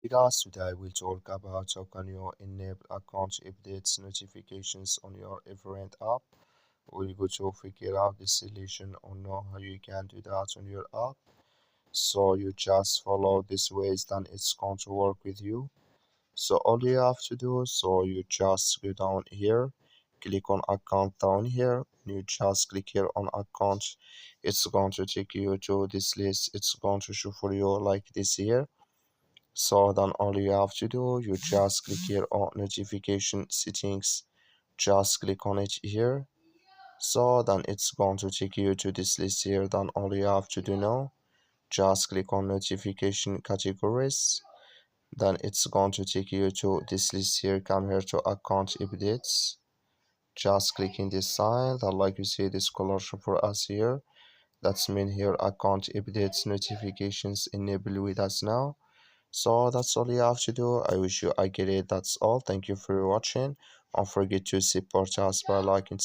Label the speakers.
Speaker 1: Hey guys, today we'll talk about how can you enable account updates notifications on your Everand app. We'll go to figure out the solution or know how you can do that on your app. So you just follow this ways, then it's going to work with you. So all you have to do, so you just go down here, click on account down here, you just click here on account. It's going to take you to this list. It's going to show for you like this here. So then all you have to do, you just click here on notification settings, just click on it here. So then it's going to take you to this list here. Then all you have to do now, just click on notification categories. Then it's going to take you to this list here. Come here to account updates, just click in this sign that like you see this color for us here. That's mean here account updates notifications enable with us now. So that's all you have to do. I wish you I get it. That's all. Thank you for watching. Don't forget to support us by liking.